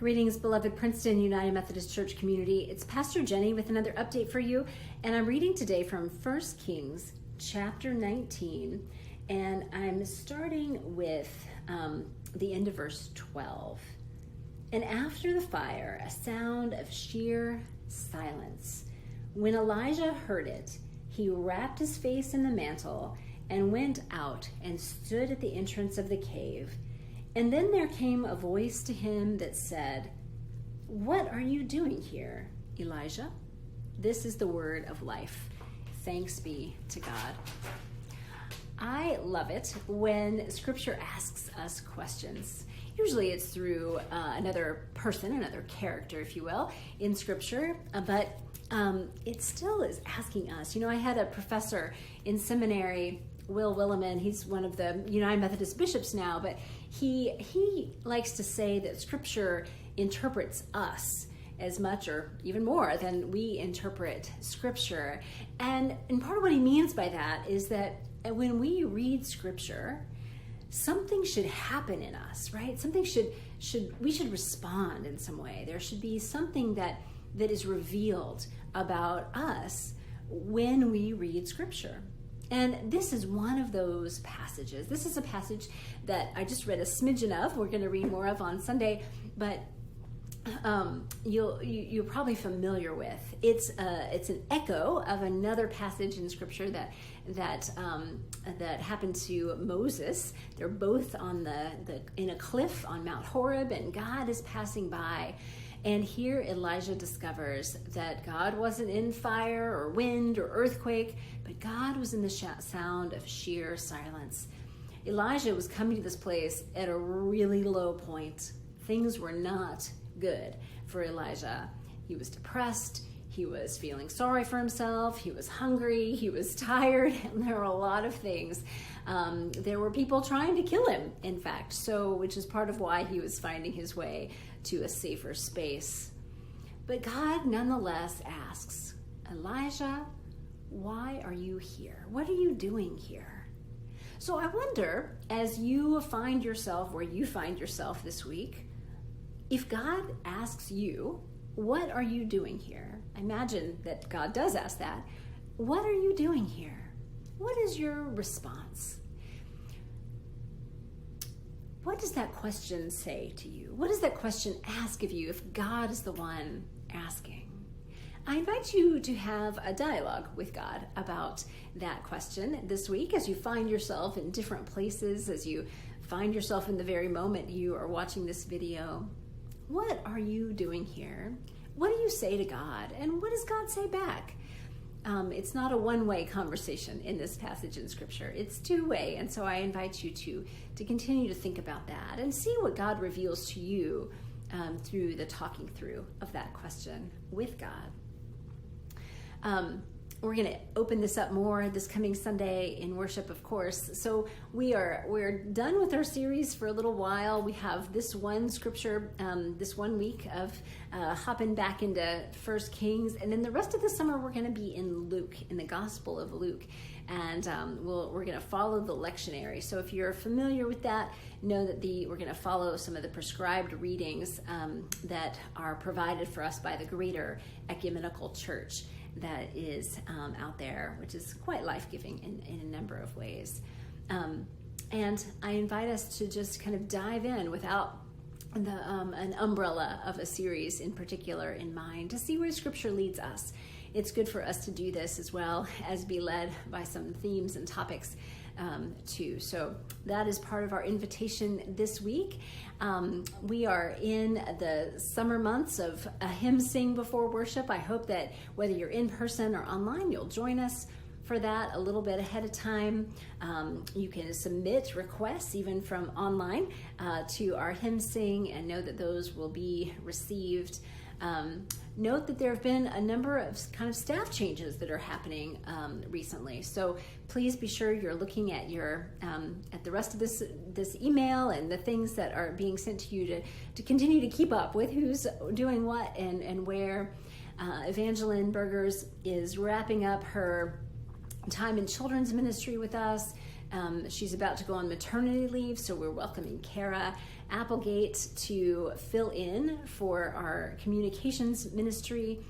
Greetings, beloved Princeton United Methodist Church community. It's Pastor Jenny with another update for you, and I'm reading today from 1 Kings chapter 19, and I'm starting with the end of verse 12. And after the fire, a sound of sheer silence. When Elijah heard it, he wrapped his face in the mantle and went out and stood at the entrance of the cave. And then there came a voice to him that said, "What are you doing here, Elijah?" This is the word of life. Thanks be to God. I love it when Scripture asks us questions. Usually it's through another person, another character, if you will, in Scripture, but it still is asking us. You know, I had a professor in seminary, Will Willimon. He's one of the United Methodist bishops now, but he likes to say that Scripture interprets us as much or even more than we interpret Scripture. And part of what he means by that is that when we read Scripture, something should happen in us, right? Something we should respond in some way. There should be something that is revealed about us when we read Scripture. And this is one of those passages. This is a passage that I just read a smidgen of. We're going to read more of on Sunday, but you're probably familiar with. It's an echo of another passage in Scripture that happened to Moses. They're both on in a cliff on Mount Horeb, and God is passing by. And here Elijah discovers that God wasn't in fire or wind or earthquake, but God was in the sound of sheer silence. Elijah was coming to this place at a really low point. Things were not good for Elijah. He was depressed. He was feeling sorry for himself. He was hungry. He was tired. And there were a lot of things. There were people trying to kill him, in fact, which is part of why he was finding his way to a safer space. But God nonetheless asks, "Elijah, why are you here? What are you doing here?" So I wonder, as you find yourself where you find yourself this week, if God asks you, "What are you doing here?" I imagine that God does ask that. What are you doing here? What is your response? What does that question say to you? What does that question ask of you if God is the one asking? I invite you to have a dialogue with God about that question this week as you find yourself in different places, as you find yourself in the very moment you are watching this video. What are you doing here? What do you say to God? And what does God say back? It's not a one-way conversation in this passage in Scripture. It's two-way, and so I invite you to continue to think about that and see what God reveals to you through the talking through of that question with God. We're going to open this up more this coming Sunday in worship, of course. So we're done with our series for a little while. We have this one Scripture, this 1 week of hopping back into 1 Kings, and then the rest of the summer we're going to be in Luke, in the Gospel of Luke, and we're going to follow the lectionary. So if you're familiar with that, know that we're going to follow some of the prescribed readings that are provided for us by the Greater Ecumenical Church that is out there, which is quite life-giving in a number of ways. And I invite us to just kind of dive in without an umbrella of a series in particular in mind, to see where Scripture leads us. It's good for us to do this as well as be led by some themes and topics too. So that is part of our invitation this week. We are in the summer months of a hymn sing before worship. I hope that whether you're in person or online, you'll join us for that a little bit ahead of time. You can submit requests even from online to our hymn sing and know that those will be received. Note that there have been a number of kind of staff changes that are happening recently. So please be sure you're looking at at the rest of this email and the things that are being sent to you to continue to keep up with who's doing what and where. Evangeline Burgers is wrapping up her time in children's ministry with us. She's about to go on maternity leave, so we're welcoming Kara Applegate to fill in for our communications ministry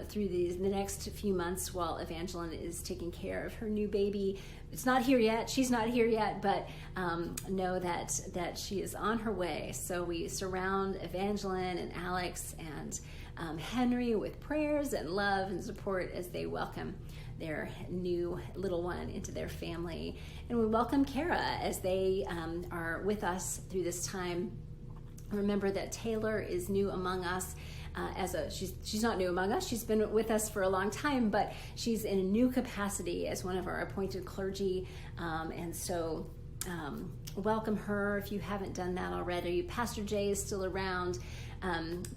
through the next few months while Evangeline is taking care of her new baby. It's not here yet. She's not here yet, but know that she is on her way. So we surround Evangeline and Alex and Henry with prayers and love and support as they welcome their new little one into their family. And we welcome Kara as they are with us through this time. Remember that Taylor is new among us. She's not new among us. She's been with us for a long time, but she's in a new capacity as one of our appointed clergy. And so welcome her if you haven't done that already. Pastor Jay is still around.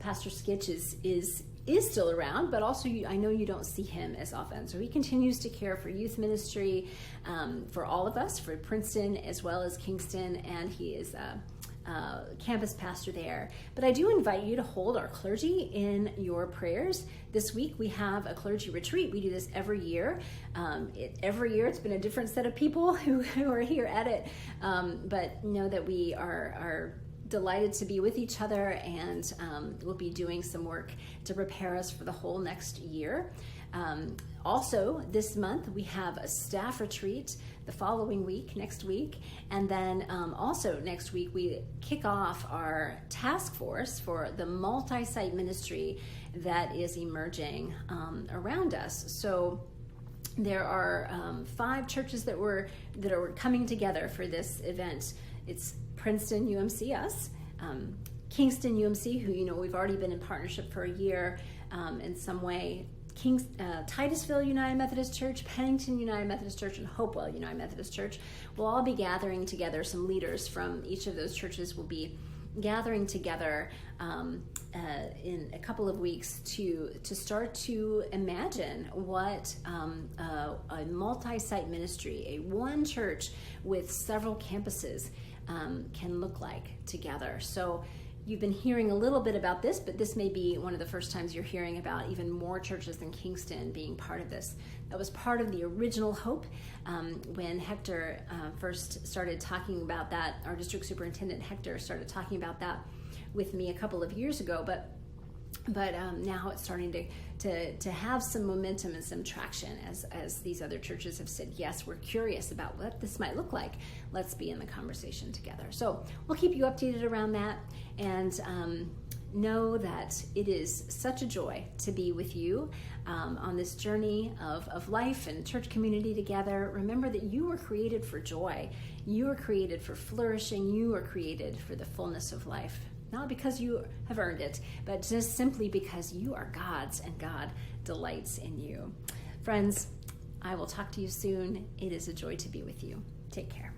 Pastor Skitch is still around, but also I know you don't see him as often. So he continues to care for youth ministry for all of us, for Princeton as well as Kingston, and he is campus pastor there. But I do invite you to hold our clergy in your prayers. This week we have a clergy retreat. We do this every year. Every year it's been a different set of people who are here at it, but know that we are delighted to be with each other, and we'll be doing some work to prepare us for the whole next year. Also, this month we have a staff retreat the following week, next week, and then also next week we kick off our task force for the multi-site ministry that is emerging around us. So there are 5 churches that are coming together for this event. It's Princeton UMC, us, Kingston UMC, who we've already been in partnership for a year in some way, Titusville United Methodist Church, Pennington United Methodist Church, and Hopewell United Methodist Church will all be gathering together. Some leaders from each of those churches will be gathering together in a couple of weeks to start to imagine what a multi-site ministry, a one church with several campuses can look like together. So you've been hearing a little bit about this, but this may be one of the first times you're hearing about even more churches than Kingston being part of this. That was part of the original hope when Hector first started talking about that. Our district superintendent, Hector, started talking about that with me a couple of years ago, but now it's starting to have some momentum and some traction as these other churches have said, yes, we're curious about what this might look like. Let's be in the conversation together. So we'll keep you updated around that, and know that it is such a joy to be with you on this journey of life and church community together. Remember that you were created for joy. You were created for flourishing. You were created for the fullness of life. Not because you have earned it, but just simply because you are God's and God delights in you. Friends, I will talk to you soon. It is a joy to be with you. Take care.